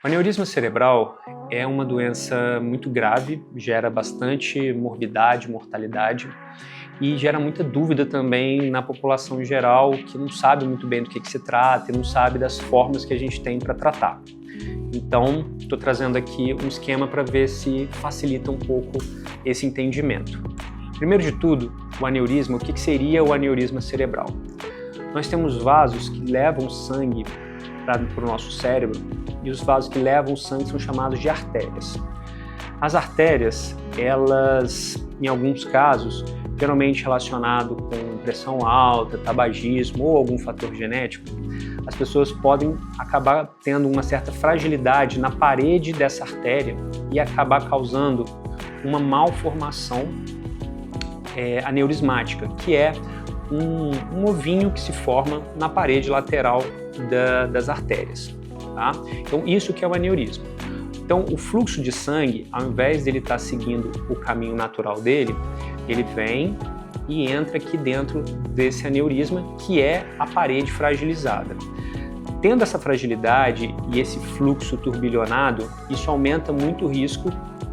O aneurisma cerebral é uma doença muito grave, gera bastante morbidade, mortalidade e gera muita dúvida também na população em geral, que não sabe muito bem do que se trata e não sabe das formas que a gente tem para tratar. Então, estou trazendo aqui um esquema para ver se facilita um pouco esse entendimento. Primeiro de tudo, o aneurisma, o que seria o aneurisma cerebral? Nós temos vasos que levam sangue para o nosso cérebro e os vasos que levam sangue são chamados de artérias. As artérias, elas, em alguns casos, geralmente relacionado com pressão alta, tabagismo ou algum fator genético, as pessoas podem acabar tendo uma certa fragilidade na parede dessa artéria e acabar causando uma malformação aneurismática, que é um ovinho que se forma na parede lateral das artérias. Tá? Então, isso que é o aneurisma. Então, o fluxo de sangue, ao invés dele estar seguindo o caminho natural dele, ele vem e entra aqui dentro desse aneurisma, que é a parede fragilizada. Tendo essa fragilidade e esse fluxo turbilhonado, isso aumenta muito o risco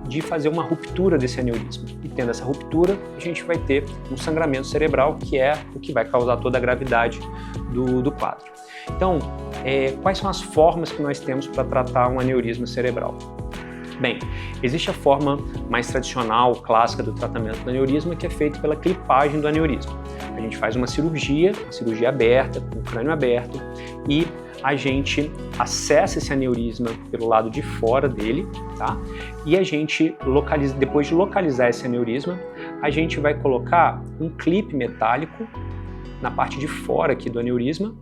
de fazer uma ruptura desse aneurisma. E tendo essa ruptura, a gente vai ter um sangramento cerebral, que é o que vai causar toda a gravidade do quadro. Então, quais são as formas que nós temos para tratar um aneurisma cerebral? Bem, existe a forma mais tradicional, clássica do tratamento do aneurisma, que é feito pela clipagem do aneurisma. A gente faz uma cirurgia aberta, com o crânio aberto, e a gente acessa esse aneurisma pelo lado de fora dele, tá? E a gente, depois de localizar esse aneurisma, a gente vai colocar um clipe metálico na parte de fora aqui do aneurisma,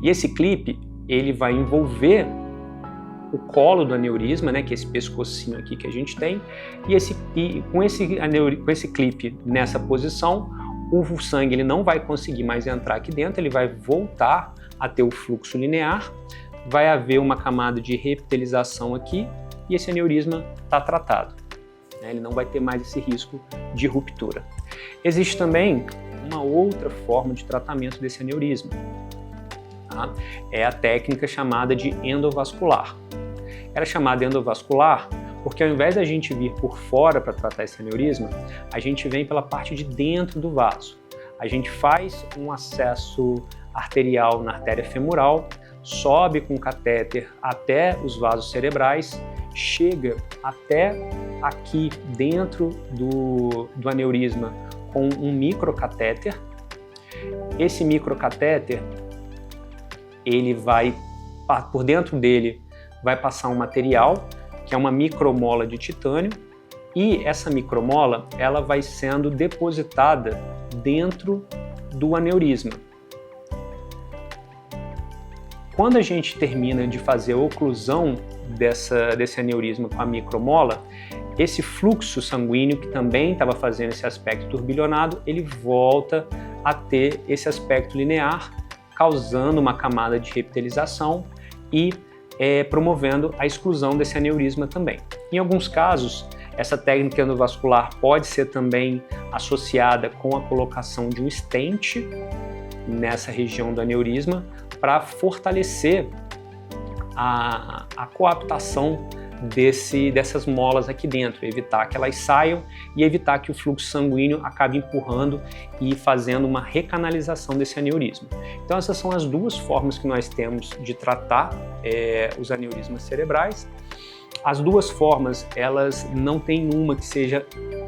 e esse clipe, ele vai envolver o colo do aneurisma, né, que é esse pescocinho aqui que a gente tem, e com esse clipe nessa posição, o sangue ele não vai conseguir mais entrar aqui dentro, ele vai voltar a ter o fluxo linear, vai haver uma camada de reepitelização aqui e esse aneurisma está tratado. Ele não vai ter mais esse risco de ruptura. Existe também uma outra forma de tratamento desse aneurisma. Tá? É a técnica chamada de endovascular. Ela é chamada endovascular porque ao invés da gente vir por fora para tratar esse aneurisma, a gente vem pela parte de dentro do vaso. A gente faz um acesso arterial na artéria femoral, sobe com o catéter até os vasos cerebrais, chega até aqui dentro do aneurisma com um microcatéter. Esse microcatéter, ele vai, por dentro dele, vai passar um material, que é uma micromola de titânio, e essa micromola, ela vai sendo depositada dentro do aneurisma. Quando a gente termina de fazer a oclusão desse aneurisma com a micromola, esse fluxo sanguíneo, que também estava fazendo esse aspecto turbilhonado, ele volta a ter esse aspecto linear, causando uma camada de reepitelização e promovendo a exclusão desse aneurisma também. Em alguns casos, essa técnica endovascular pode ser também associada com a colocação de um stent nessa região do aneurisma para fortalecer a coaptação dessas molas aqui dentro, evitar que elas saiam e evitar que o fluxo sanguíneo acabe empurrando e fazendo uma recanalização desse aneurisma. Então essas são as duas formas que nós temos de tratar os aneurismas cerebrais. As duas formas, elas não tem uma que seja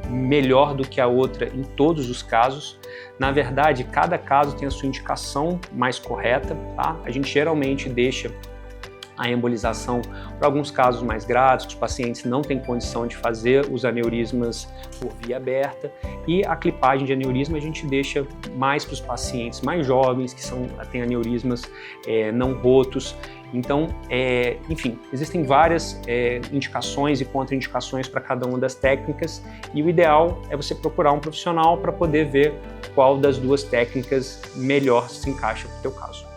melhor do que a outra em todos os casos. Na verdade, cada caso tem a sua indicação mais correta, tá? A gente geralmente deixa a embolização para alguns casos mais graves, que os pacientes não têm condição de fazer os aneurismas por via aberta, e a clipagem de aneurisma a gente deixa mais para os pacientes mais jovens, que têm aneurismas não rotos. Então, enfim, existem várias indicações e contraindicações para cada uma das técnicas, e o ideal é você procurar um profissional para poder ver qual das duas técnicas melhor se encaixa para o teu caso.